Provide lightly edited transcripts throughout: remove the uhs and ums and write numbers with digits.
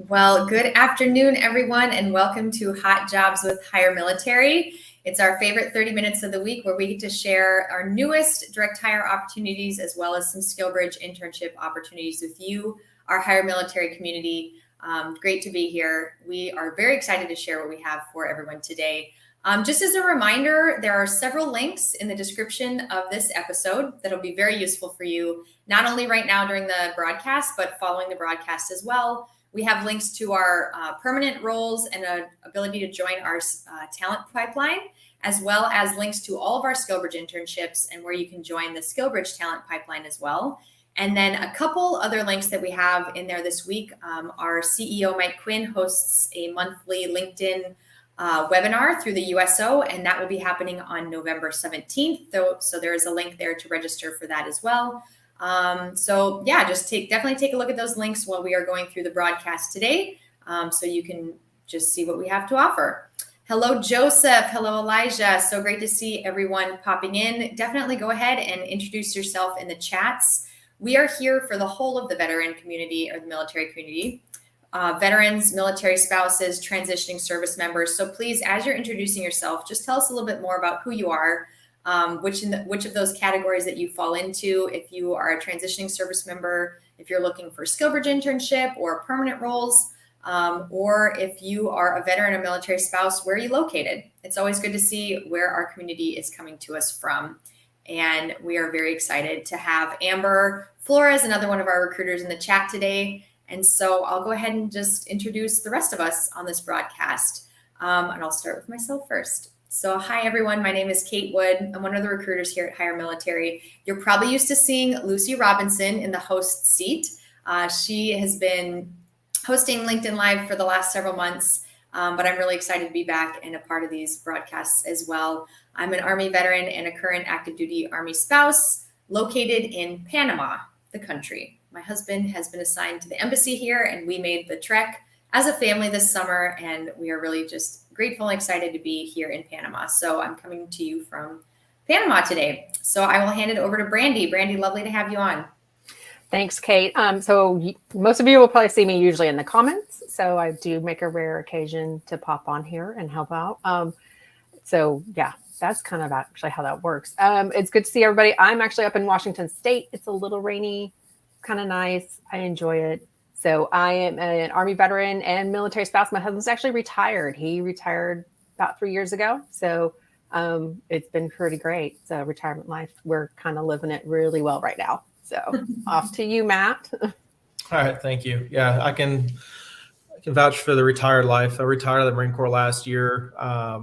Well, good afternoon, everyone, and welcome to Hot Jobs with HireMilitary. It's our favorite 30 minutes of the week where we get to share our newest direct hire opportunities as well as some SkillBridge internship opportunities with you, our HireMilitary community. Great to be here. We are very excited to share what we have for everyone today. Just as a reminder, there are several links in the description of this episode that'll be very useful for you, not only right now during the broadcast, but following the broadcast as well. We have links to our permanent roles and an ability to join our talent pipeline, as well as links to all of our SkillBridge internships and where you can join the SkillBridge talent pipeline as well. And then a couple other links that we have in there this week. Our CEO, Mike Quinn, hosts a monthly LinkedIn webinar through the USO, and that will be happening on November 17th. So there is a link there to register for that as well. So yeah, definitely take a look at those links while we are going through the broadcast today, so you can just see what we have to offer. Hello, Joseph. Hello, Elijah. So great to see everyone popping in. Definitely go ahead and introduce yourself in the chats. We are here for the whole of the veteran community or the military community. Veterans, military spouses, transitioning service members. So please, as you're introducing yourself, just tell us a little bit more about who you are, which of those categories that you fall into. If you are a transitioning service member, if you're looking for SkillBridge internship or permanent roles, or if you are a veteran or military spouse, where are you located? It's always good to see where our community is coming to us from. And we are very excited to have Amber Flores, another one of our recruiters, in the chat today. And so I'll go ahead and just introduce the rest of us on this broadcast. And I'll start with myself first. So hi, everyone. My name is Kate Wood. I'm one of the recruiters here at HireMilitary. You're probably used to seeing Lucy Robinson in the host seat. She has been hosting LinkedIn Live for the last several months, but I'm really excited to be back and a part of these broadcasts as well. I'm an Army veteran and a current active duty Army spouse located in Panama, the country. My husband has been assigned to the embassy here, and we made the trek as a family this summer, and we are really just grateful and excited to be here in Panama. So I'm coming to you from Panama today. So I will hand it over to Brandy. Brandy, lovely to have you on. Thanks, Kate. So most of you will probably see me usually in the comments. So I do make a rare occasion to pop on here and help out. So yeah, that's kind of actually how that works. It's good to see everybody. I'm actually up in Washington State. It's a little rainy, kind of nice. I enjoy it. So I am an Army veteran and military spouse. My husband's actually retired. He retired about 3 years ago. So it's been pretty great. So retirement life, we're kind of living it really well right now. So off to you, Matt. All right. Thank you. Yeah, I can vouch for the retired life. I retired out of the Marine Corps last year. I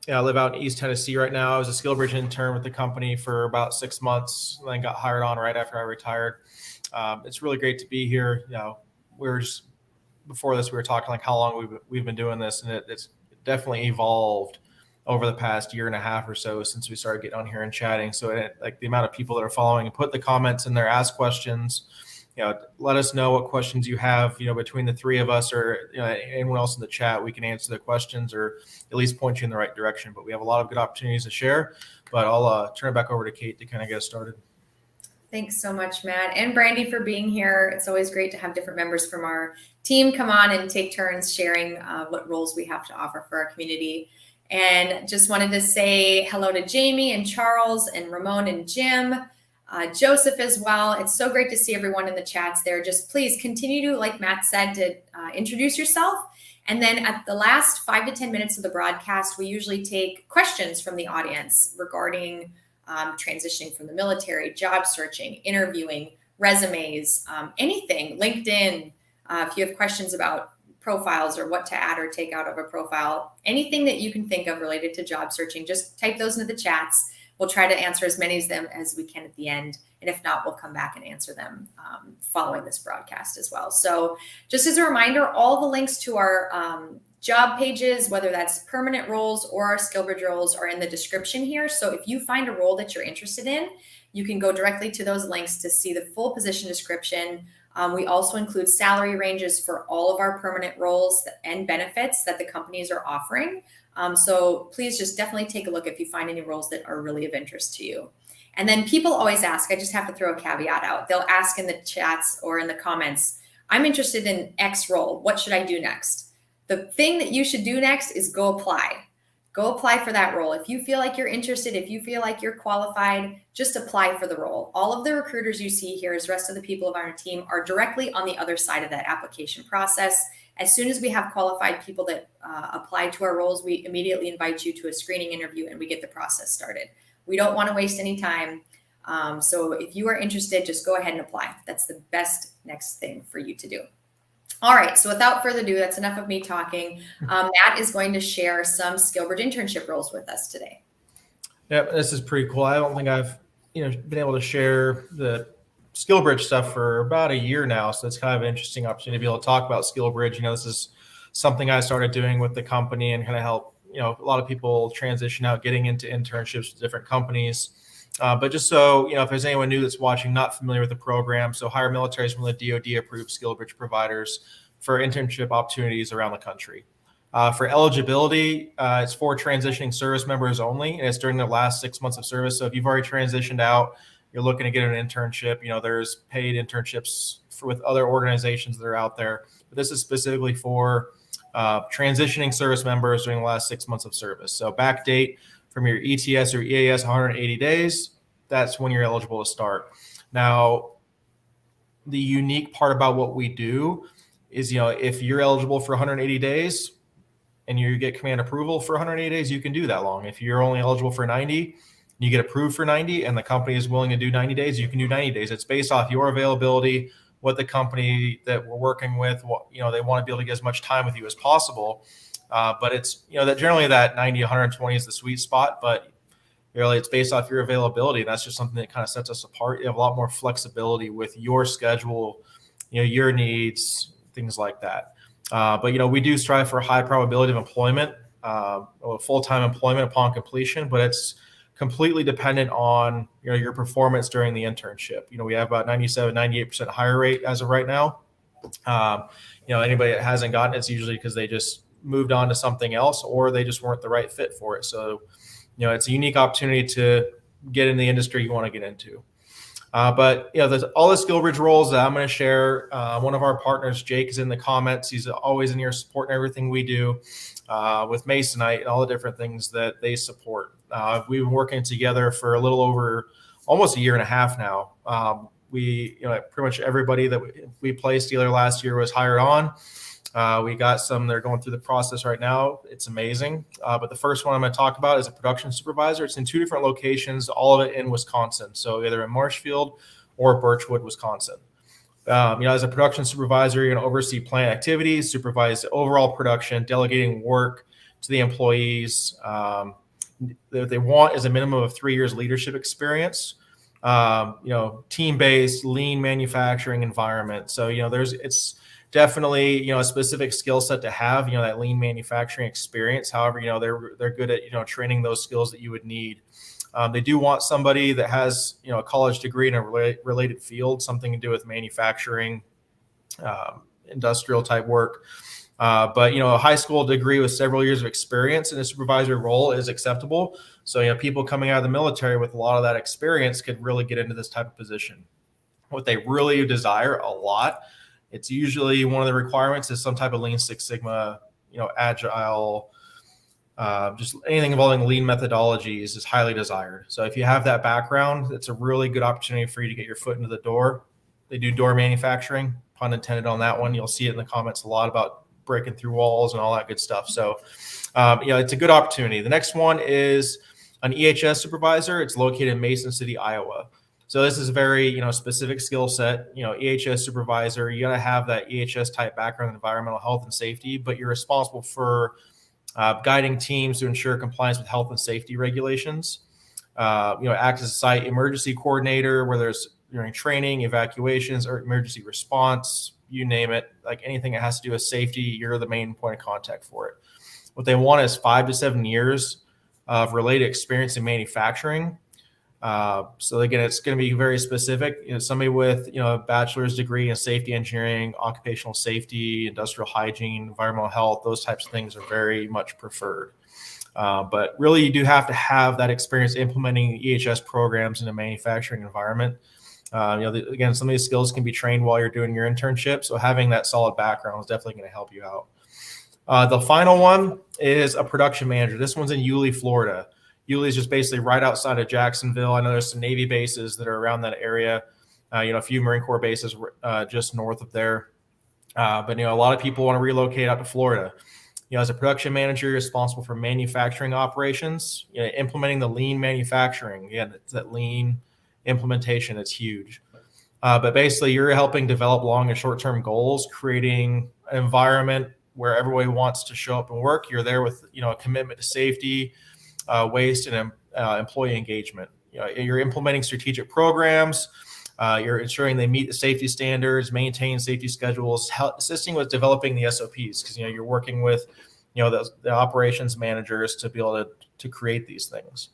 live out in East Tennessee right now. I was a SkillBridge intern with the company for about 6 months, and then got hired on right after I retired. It's really great to be here. Before this, we were talking like how long we've been doing this, and it's definitely evolved over the past year and a half or so since we started getting on here and chatting. So like the amount of people that are following and put the comments in there, ask questions, let us know what questions you have, between the three of us or anyone else in the chat. We can answer the questions or at least point you in the right direction. But we have a lot of good opportunities to share. But I'll turn it back over to Kate to kind of get us started. Thanks so much, Matt, and Brandy, for being here. It's always great to have different members from our team come on and take turns sharing what roles we have to offer for our community. And just wanted to say hello to Jamie and Charles and Ramon and Jim, Joseph as well. It's so great to see everyone in the chats there. Just please continue to, like Matt said, to introduce yourself. And then at the last 5 to 10 minutes of the broadcast, we usually take questions from the audience regarding transitioning from the military, job searching, interviewing, resumes, anything, LinkedIn. If you have questions about profiles or what to add or take out of a profile, anything that you can think of related to job searching, just type those into the chats. We'll try to answer as many of them as we can at the end. And if not, we'll come back and answer them following this broadcast as well. So just as a reminder, all the links to our job pages, whether that's permanent roles or our SkillBridge roles, are in the description here. So if you find a role that you're interested in, you can go directly to those links to see the full position description. We also include salary ranges for all of our permanent roles and benefits that the companies are offering. So please just definitely take a look if you find any roles that are really of interest to you. And then people always ask, I just have to throw a caveat out. They'll ask in the chats or in the comments, I'm interested in X role. What should I do next? The thing that you should do next is go apply. Go apply for that role. If you feel like you're interested, if you feel like you're qualified, just apply for the role. All of the recruiters you see here, as the rest of the people of our team, are directly on the other side of that application process. As soon as we have qualified people that apply to our roles, we immediately invite you to a screening interview and we get the process started. We don't want to waste any time. So if you are interested, just go ahead and apply. That's the best next thing for you to do. All right, so without further ado, that's enough of me talking. Matt is going to share some SkillBridge internship roles with us today. Yeah, this is pretty cool. I don't think I've been able to share the SkillBridge stuff for about a year now, so it's kind of an interesting opportunity to be able to talk about SkillBridge. This is something I started doing with the company and kind of help a lot of people transition out, getting into internships with different companies. But just so, if there's anyone new that's watching, not familiar with the program, so HireMilitary is one of the DoD-approved SkillBridge providers for internship opportunities around the country. For eligibility, it's for transitioning service members only, and it's during the last 6 months of service. So if you've already transitioned out, you're looking to get an internship, there's paid internships with other organizations that are out there. But this is specifically for transitioning service members during the last 6 months of service. So back date from your ETS or EAS 180 days, that's when you're eligible to start. Now, the unique part about what we do is, if you're eligible for 180 days and you get command approval for 180 days, you can do that long. If you're only eligible for 90, you get approved for 90 and the company is willing to do 90 days, you can do 90 days. It's based off your availability, what the company that we're working with, they want to be able to get as much time with you as possible. But it's, that generally that 90, 120 is the sweet spot, but really it's based off your availability. And that's just something that kind of sets us apart. You have a lot more flexibility with your schedule, your needs, things like that. But, we do strive for a high probability of employment, full-time employment upon completion, but it's completely dependent on, your performance during the internship. We have about 97, 98% hire rate as of right now. Anybody that hasn't gotten it's usually because they just moved on to something else or they just weren't the right fit for it. So, it's a unique opportunity to get in the industry you want to get into. But there's all the SkillBridge roles that I'm going to share. One of our partners, Jake, is in the comments. He's always in here supporting everything we do with Masonite and all the different things that they support. We've been working together for a little over almost a year and a half now. We, pretty much everybody that we placed either last year was hired on. We got some that are going through the process right now. It's amazing. But the first one I'm going to talk about is a production supervisor. It's in 2 different locations, all of it in Wisconsin. So either in Marshfield or Birchwood, Wisconsin. As a production supervisor, you're going to oversee plant activities, supervise the overall production, delegating work to the employees. What they want is a minimum of 3 years leadership experience. Team-based, lean manufacturing environment. So, it's definitely, a specific skill set to have, that lean manufacturing experience. However, they're good at, training those skills that you would need. They do want somebody that has, a college degree in a related field, something to do with manufacturing, industrial type work. But, a high school degree with several years of experience in a supervisory role is acceptable. So, people coming out of the military with a lot of that experience could really get into this type of position. What they really desire a lot, it's usually one of the requirements is some type of Lean Six Sigma, agile, just anything involving lean methodologies is highly desired. So if you have that background, it's a really good opportunity for you to get your foot into the door. They do door manufacturing, pun intended on that one. You'll see it in the comments a lot about breaking through walls and all that good stuff. So, it's a good opportunity. The next one is an EHS supervisor. It's located in Mason City, Iowa. So this is a very, specific skill set, EHS supervisor. You got to have that EHS type background in environmental health and safety, but you're responsible for guiding teams to ensure compliance with health and safety regulations. Act as a site emergency coordinator, where there's during training, evacuations, or emergency response, you name it, like anything that has to do with safety, you're the main point of contact for it. What they want is 5 to 7 years of related experience in manufacturing. So again, it's going to be very specific. Somebody with a bachelor's degree in safety engineering, occupational safety, industrial hygiene, environmental health, those types of things are very much preferred. But really, you do have to have that experience implementing EHS programs in a manufacturing environment. Again, some of these skills can be trained while you're doing your internship. So having that solid background is definitely going to help you out. The final one is a production manager. This one's in Yulee, Florida. Yulee is just basically right outside of Jacksonville. I know there's some Navy bases that are around that area. A few Marine Corps bases just north of there. But a lot of people want to relocate out to Florida. As a production manager, you're responsible for manufacturing operations, implementing the lean manufacturing. Again, it's that lean implementation. It's huge. But basically, you're helping develop long and short-term goals, creating an environment where everybody wants to show up and work. You're there with a commitment to safety, waste, and employee engagement. You're implementing strategic programs. You're ensuring they meet the safety standards, maintain safety schedules, assisting with developing the SOPs, because you're working with the operations managers to be able to create these things.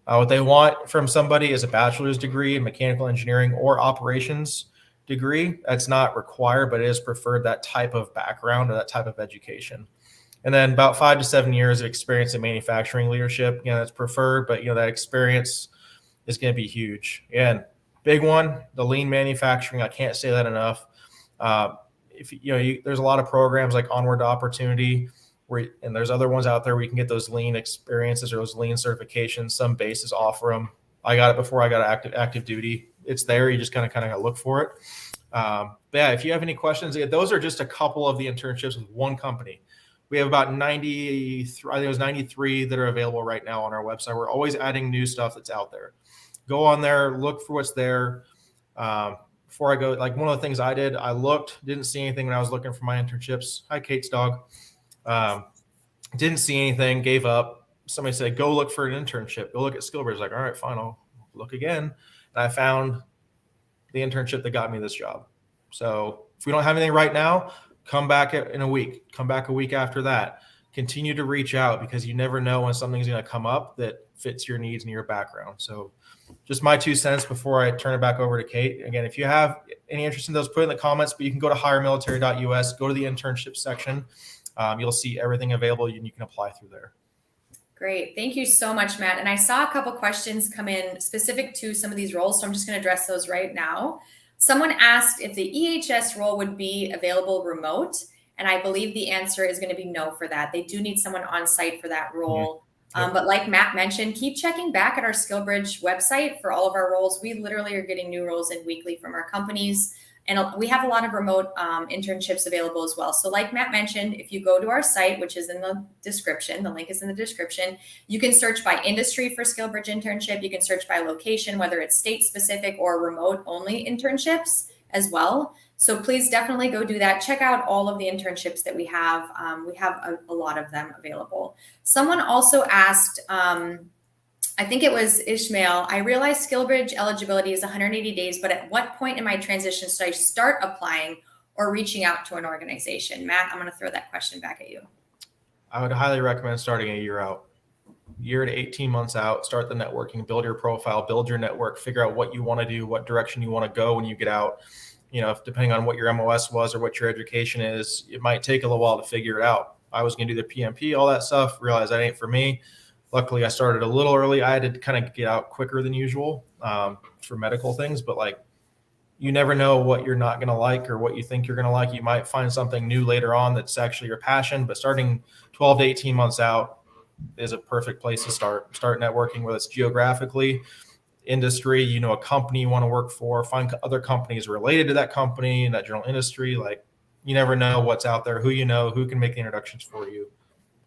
What they want from somebody is a bachelor's degree in mechanical engineering or operations degree. That's not required, but it is preferred, that type of background or that type of education. And then about 5 to 7 years of experience in manufacturing leadership. That's preferred, but that experience is going to be huge. And big one, the lean manufacturing. I can't say that enough. There's a lot of programs like Onward to Opportunity, and there's other ones out there where you can get those lean experiences or those lean certifications. Some bases offer them. I got it before I got active duty. It's there. You just kind of look for it. But yeah, if you have any questions, those are just a couple of the internships with one company. We have about 93, I think it was 93 that are available right now on our website. We're always adding new stuff that's out there. Go on there, look for what's there. Before I go, like one of the things I did, I looked, didn't see anything when I was looking for my internships. Hi, Kate's dog. Didn't see anything, gave up. Somebody said, go look for an internship. Go look at SkillBridge. I was like, all right, fine, I'll look again. And I found the internship that got me this job. So if we don't have anything right now, come back in a week. Come back a week after that. Continue to reach out, because you never know when something's going to come up that fits your needs and your background. So just my 2 cents before I turn it back over to Kate. Again, if you have any interest in those, put it in the comments, but you can go to HireMilitary.us, go to the internship section. You'll see everything available and you can apply through there. Great. Thank you so much, Matt. And I saw a couple questions come in specific to some of these roles, so I'm just going to address those right now. Someone asked if the EHS role would be available remote, and I believe the answer is going to be no for that. They do need someone on site for that role. Yep. But like Matt mentioned, keep checking back at our SkillBridge website for all of our roles. We literally are getting new roles in weekly from our companies. And we have a lot of remote internships available as well. So like Matt mentioned, if you go to our site, which is in the description, the link is in the description, you can search by industry for SkillBridge internship. You can search by location, whether it's state specific or remote only internships as well. So please definitely go do that. Check out all of the internships that we have. We have a lot of them available. Someone also asked, I think it was Ishmael, I realized SkillBridge eligibility is 180 days, but at what point in my transition should I start applying or reaching out to an organization? Matt, I'm going to throw that question back at you. I would highly recommend starting a year out. Year to 18 months out, start the networking, build your profile, build your network, figure out what you want to do, what direction you want to go when you get out. If depending on what your MOS was or what your education is, it might take a little while to figure it out. I was going to do the PMP, all that stuff, realized that ain't for me. Luckily, I started a little early. I had to kind of get out quicker than usual for medical things, but you never know what you're not going to like or what you think you're going to like. You might find something new later on that's actually your passion, but starting 12 to 18 months out is a perfect place to start networking, whether it's geographically, industry, a company you want to work for, find other companies related to that company in that general industry. You never know what's out there, who who can make the introductions for you,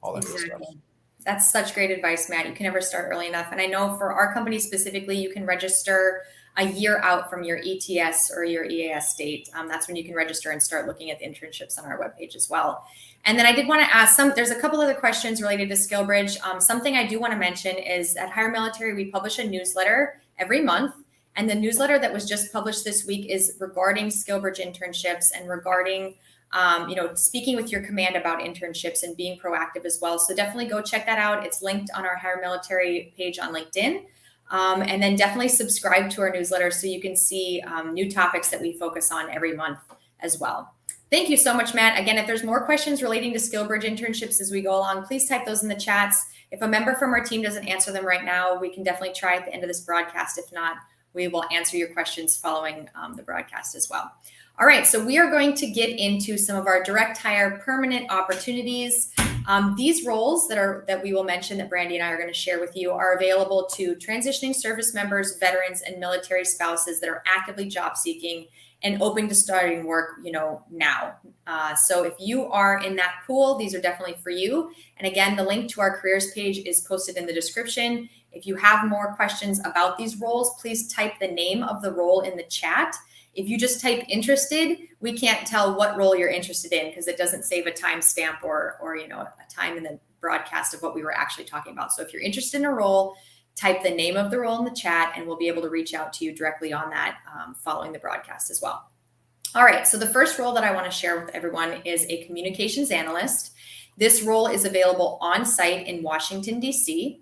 all that good stuff. That's such great advice, Matt. You can never start early enough. And I know for our company specifically, you can register a year out from your ETS or your EAS date. That's when you can register and start looking at the internships on our webpage as well. And then I did want to ask there's a couple other questions related to SkillBridge. Something I do want to mention is at HireMilitary, we publish a newsletter every month. And the newsletter that was just published this week is regarding SkillBridge internships and regarding speaking with your command about internships and being proactive as well. So definitely go check that out. It's linked on our HireMilitary page on LinkedIn. And then definitely subscribe to our newsletter so you can see new topics that we focus on every month as well. Thank you so much, Matt. Again, if there's more questions relating to SkillBridge internships as we go along, please type those in the chats. If a member from our team doesn't answer them right now, we can definitely try at the end of this broadcast. If not, We will answer your questions following the broadcast as well. All right, so we are going to get into some of our direct hire permanent opportunities. These roles that we will mention, that Brandy and I are going to share with you, are available to transitioning service members, veterans, and military spouses that are actively job seeking and open to starting work, now. So if you are in that pool, these are definitely for you. And again, the link to our careers page is posted in the description. If you have more questions about these roles, please type the name of the role in the chat. If you just type interested, we can't tell what role you're interested in because it doesn't save a timestamp or a time in the broadcast of what we were actually talking about. So if you're interested in a role, type the name of the role in the chat and we'll be able to reach out to you directly on that following the broadcast as well. All right, so the first role that I want to share with everyone is a communications analyst. This role is available on site in Washington, D.C.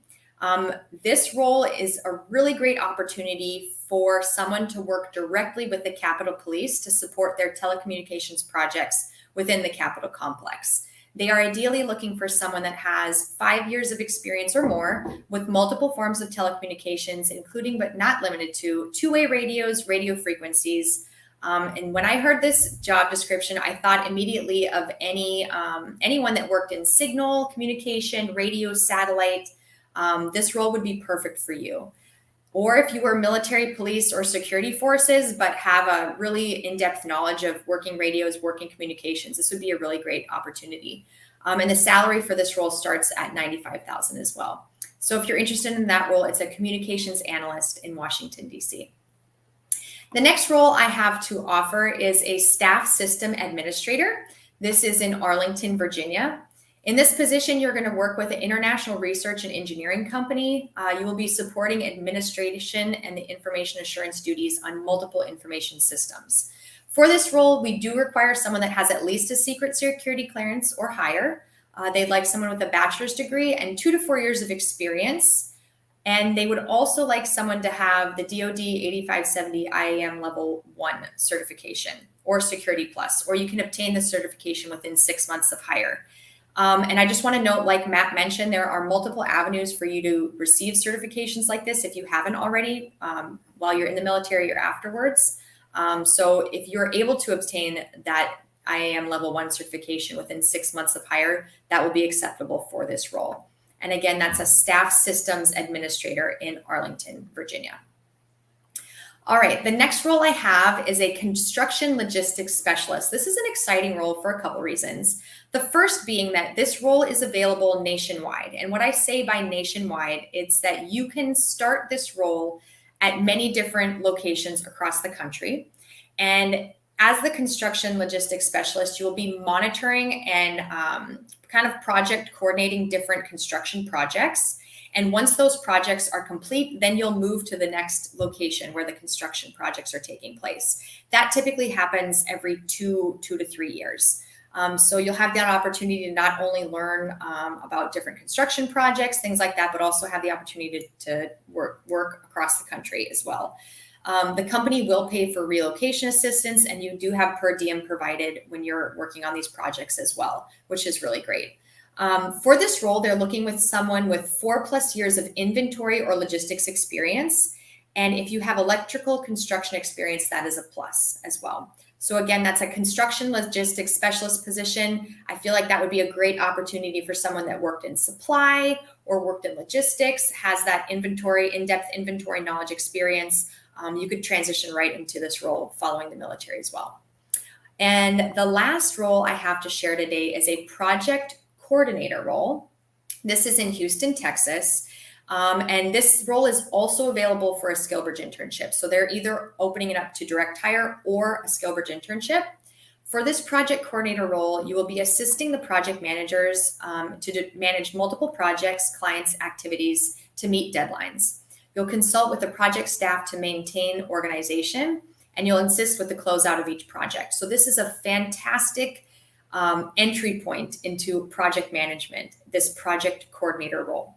This role is a really great opportunity for someone to work directly with the Capitol Police to support their telecommunications projects within the Capitol complex. They are ideally looking for someone that has 5 years of experience or more with multiple forms of telecommunications, including but not limited to two-way radios, radio frequencies. And when I heard this job description, I thought immediately of anyone that worked in signal, communication, radio, satellite. This role would be perfect for you. Or if you were military, police, or security forces, but have a really in-depth knowledge of working radios, working communications, this would be a really great opportunity. And the salary for this role starts at $95,000 as well. So if you're interested in that role, it's a communications analyst in Washington, D.C. The next role I have to offer is a staff system administrator. This is in Arlington, Virginia. In this position, you're going to work with an international research and engineering company. You will be supporting administration and the information assurance duties on multiple information systems. For this role, we do require someone that has at least a secret security clearance or higher. They'd like someone with a bachelor's degree and 2 to 4 years of experience. And they would also like someone to have the DoD 8570 IAM Level 1 certification or Security Plus, or you can obtain the certification within 6 months of hire. And I just want to note, like Matt mentioned, there are multiple avenues for you to receive certifications like this if you haven't already while you're in the military or afterwards. So if you're able to obtain that IAM Level 1 certification within 6 months of hire, that will be acceptable for this role. And again, that's a staff systems administrator in Arlington, Virginia. All right, the next role I have is a construction logistics specialist. This is an exciting role for a couple reasons. The first being that this role is available nationwide. And what I say by nationwide, it's that you can start this role at many different locations across the country. And as the construction logistics specialist, you will be monitoring and kind of project coordinating different construction projects. And once those projects are complete, then you'll move to the next location where the construction projects are taking place. That typically happens every two to 3 years. So you'll have that opportunity to not only learn about different construction projects, things like that, but also have the opportunity to work across the country as well. The company will pay for relocation assistance, and you do have per diem provided when you're working on these projects as well, which is really great. For this role, they're looking with someone with 4+ years of inventory or logistics experience. And if you have electrical construction experience, that is a plus as well. So again, that's a construction logistics specialist position. I feel like that would be a great opportunity for someone that worked in supply or worked in logistics, has that in-depth inventory knowledge experience. You could transition right into this role following the military as well. And the last role I have to share today is a project coordinator role. This is in Houston, Texas. And this role is also available for a SkillBridge internship. So they're either opening it up to direct hire or a SkillBridge internship. For this project coordinator role, you will be assisting the project managers to manage multiple projects, clients, activities to meet deadlines. You'll consult with the project staff to maintain organization, and you'll assist with the closeout of each project. So this is a fantastic entry point into project management, this project coordinator role.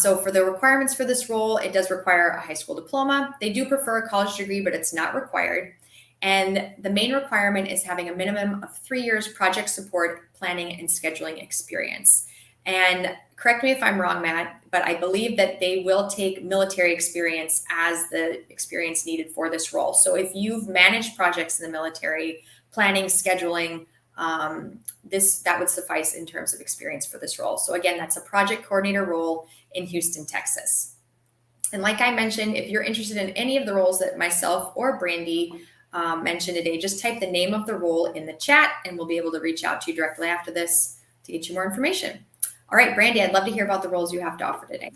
So for the requirements for this role, it does require a high school diploma. They do prefer a college degree, but it's not required. And the main requirement is having a minimum of 3 years project support, planning, and scheduling experience. And correct me if I'm wrong, Matt, but I believe that they will take military experience as the experience needed for this role. So if you've managed projects in the military, planning, scheduling, that would suffice in terms of experience for this role. So again, that's a project coordinator role in Houston, Texas. And like I mentioned, if you're interested in any of the roles that myself or Brandy mentioned today, just type the name of the role in the chat and we'll be able to reach out to you directly after this to get you more information. All right, Brandy, I'd love to hear about the roles you have to offer today.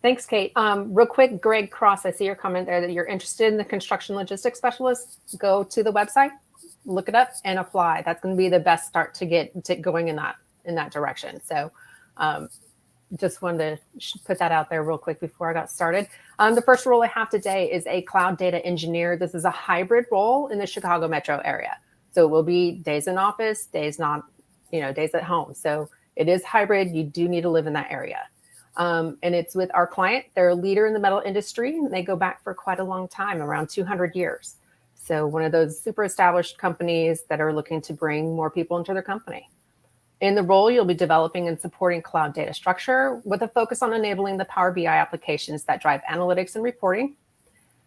Thanks, Kate. Real quick, Greg Cross, I see your comment there that you're interested in the construction logistics specialist. Go to the website, look it up, and apply. That's going to be the best start to get going in that direction. So just wanted to put that out there real quick before I got started. The first role I have today is a cloud data engineer. This is a hybrid role in the Chicago metro area. So it will be days in office, days not, days at home. So it is hybrid. You do need to live in that area. And it's with our client. They're a leader in the metal industry, and they go back for quite a long time, around 200 years. So one of those super established companies that are looking to bring more people into their company. In the role, you'll be developing and supporting cloud data structure with a focus on enabling the Power BI applications that drive analytics and reporting.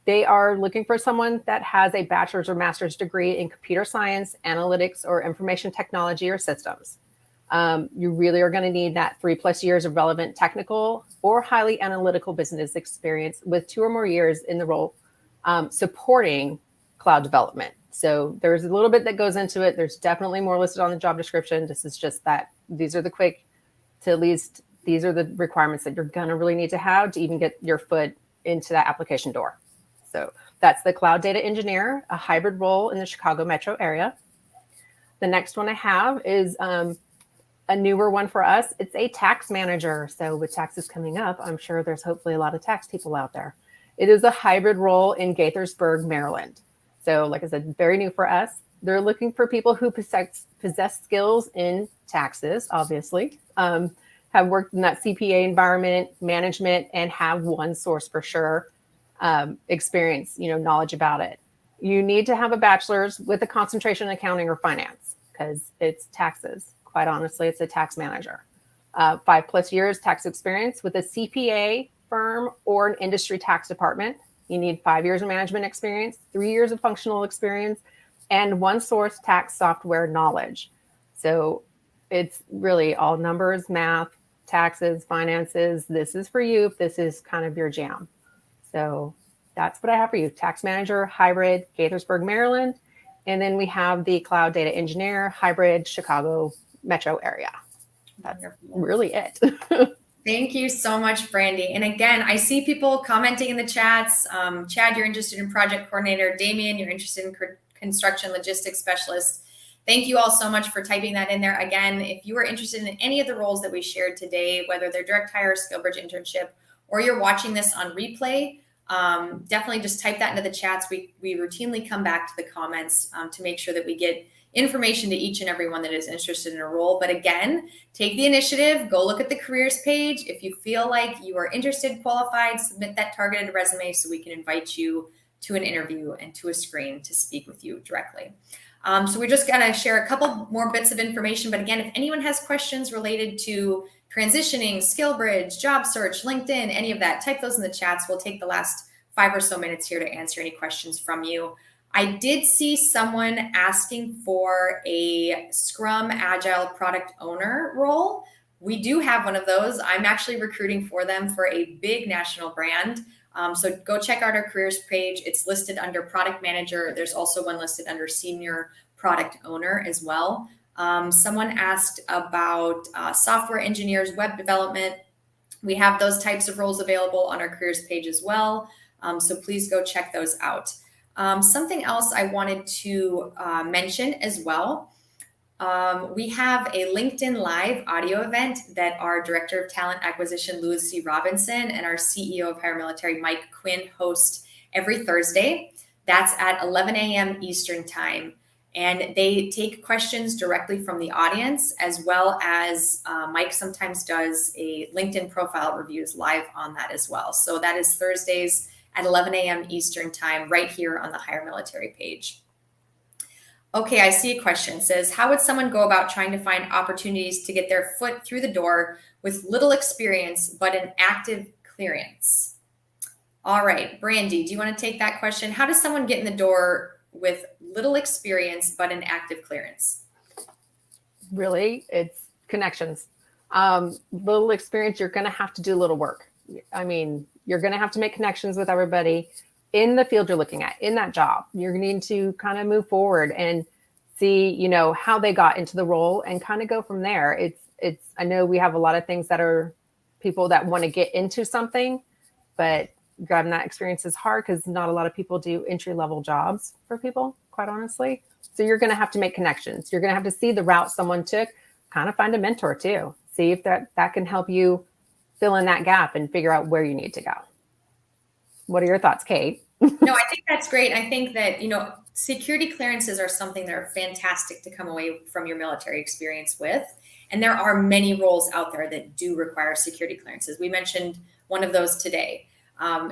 They are looking for someone that has a bachelor's or master's degree in computer science, analytics, or information technology or systems. You really are going to need that 3+ years of relevant technical or highly analytical business experience with 2 or more years in the role supporting cloud development. So there's a little bit that goes into it. There's definitely more listed on the job description. This is just that these are the these are the requirements that you're going to really need to have to even get your foot into that application door. So that's the cloud data engineer, a hybrid role in the Chicago metro area. The next one I have is a newer one for us. It's a tax manager. So with taxes coming up, I'm sure there's hopefully a lot of tax people out there. It is a hybrid role in Gaithersburg, Maryland. So like I said, very new for us. They're looking for people who possess skills in taxes, obviously, have worked in that CPA environment, management, and have one source for sure experience, knowledge about it. You need to have a bachelor's with a concentration in accounting or finance because it's taxes. Quite honestly, it's a tax manager. 5+ years tax experience with a CPA firm or an industry tax department. You need 5 years of management experience, 3 years of functional experience, and one source tax software knowledge. So it's really all numbers, math, taxes, finances. This is for you if this is kind of your jam. So that's what I have for you. Tax manager, hybrid, Gaithersburg, Maryland. And then we have the cloud data engineer, hybrid, Chicago metro area. That's really it. Thank you so much, Brandy. And again, I see people commenting in the chats. Chad, you're interested in project coordinator. Damien, you're interested in construction logistics specialist. Thank you all so much for typing that in there. Again, if you are interested in any of the roles that we shared today, whether they're direct hire, SkillBridge internship, or you're watching this on replay, definitely just type that into the chats. We routinely come back to the comments to make sure that we get information to each and every one that is interested in a role. But again, take the initiative, go look at the careers page. If you feel like you are interested, qualified, submit that targeted resume so we can invite you to an interview and to a screen to speak with you directly. So we're just going to share a couple more bits of information. But again, if anyone has questions related to transitioning, SkillBridge, job search, LinkedIn, any of that, type those in the chats. We'll take the last 5 or so minutes here to answer any questions from you. I did see someone asking for a Scrum Agile product owner role. We do have one of those. I'm actually recruiting for them for a big national brand. So go check out our careers page. It's listed under product manager. There's also one listed under senior product owner as well. Someone asked about software engineers, web development. We have those types of roles available on our careers page as well. So please go check those out. Something else I wanted to mention as well. We have a LinkedIn Live audio event that our Director of Talent Acquisition, Lucy Robinson, and our CEO of HireMilitary, Mike Quinn, host every Thursday. That's at 11 a.m. Eastern Time. And they take questions directly from the audience, as well as Mike sometimes does a LinkedIn profile reviews live on that as well. So that is Thursdays at 11 a.m. Eastern Time, right here on the HireMilitary page. Okay, I see a question. It says, how would someone go about trying to find opportunities to get their foot through the door with little experience but an active clearance? All right, Brandy, do you want to take that question? How does someone get in the door with little experience but an active clearance? Really, it's connections. Little experience, you're going to have to do a little work. I mean, you're going to have to make connections with everybody in the field you're looking at, in that job. You're going to need to kind of move forward and see, you know, how they got into the role and kind of go from there. I know we have a lot of things that are people that want to get into something, but grabbing that experience is hard because not a lot of people do entry-level jobs for people, quite honestly. So you're going to have to make connections. You're going to have to see the route someone took, kind of find a mentor too. See if that can help you fill in that gap and figure out where you need to go. What are your thoughts, Kate? No, I think that's great. I think that, security clearances are something that are fantastic to come away from your military experience with. And there are many roles out there that do require security clearances. We mentioned one of those today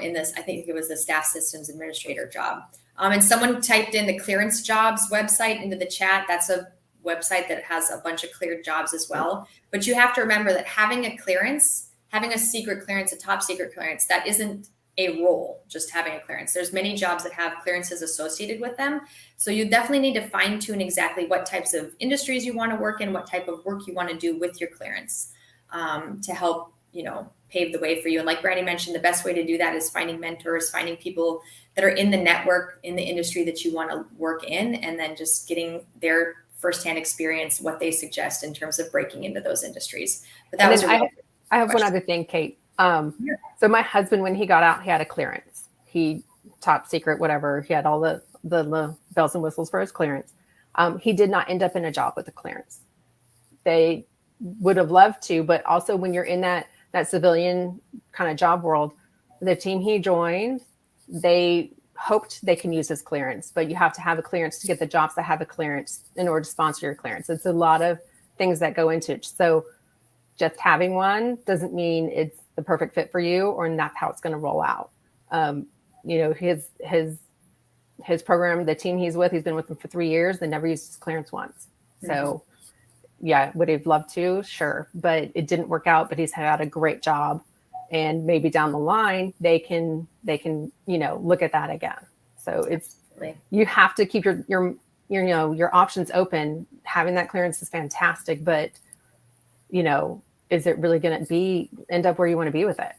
in this, I think it was the staff systems administrator job. And someone typed in the clearance jobs website into the chat. That's a website that has a bunch of cleared jobs as well. But you have to remember that having a clearance, having a secret clearance, a top secret clearance, that isn't a role, just having a clearance. There's many jobs that have clearances associated with them. So you definitely need to fine tune exactly what types of industries you want to work in, what type of work you want to do with your clearance to help, pave the way for you. And like Brandy mentioned, the best way to do that is finding mentors, finding people that are in the network, in the industry that you want to work in, and then just getting their firsthand experience, what they suggest in terms of breaking into those industries. But that was I have one other thing, Kate. So my husband, when he got out, he had a clearance. He top secret, whatever. He had all the bells and whistles for his clearance. He did not end up in a job with a clearance. They would have loved to, but also when you're in that civilian kind of job world, the team he joined, they hoped they can use his clearance, but you have to have a clearance to get the jobs that have a clearance in order to sponsor your clearance. It's a lot of things that go into it. So just having one doesn't mean it's the perfect fit for you or not how it's going to roll out. His program, the team he's been with them for 3 years. They never used his clearance once. So yeah, would have loved to, sure, but it didn't work out, but he's had a great job, and maybe down the line they can look at that again. So you have to keep your options open. Having that clearance is fantastic, but is it really going to end up where you want to be with it?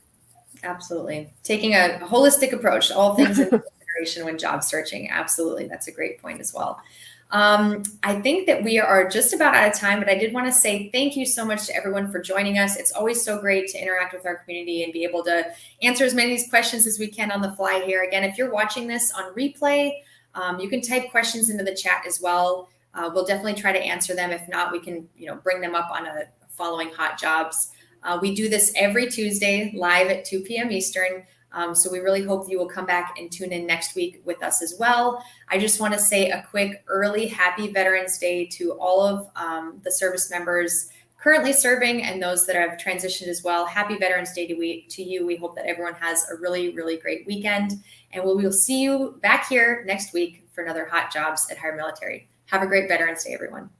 Absolutely. Taking a holistic approach to all things in consideration when job searching. Absolutely. That's a great point as well. I think that we are just about out of time, but I did want to say thank you so much to everyone for joining us. It's always so great to interact with our community and be able to answer as many of these questions as we can on the fly here. Again, if you're watching this on replay, you can type questions into the chat as well. We'll definitely try to answer them. If not, we can, bring them up on a following Hot Jobs. We do this every Tuesday live at 2 p.m. Eastern. So we really hope you will come back and tune in next week with us as well. I just want to say a quick early happy Veterans Day to all of the service members currently serving and those that have transitioned as well. Happy Veterans Day to you. We hope that everyone has a really, really great weekend. And we will see you back here next week for another Hot Jobs at HireMilitary. Have a great Veterans Day, everyone.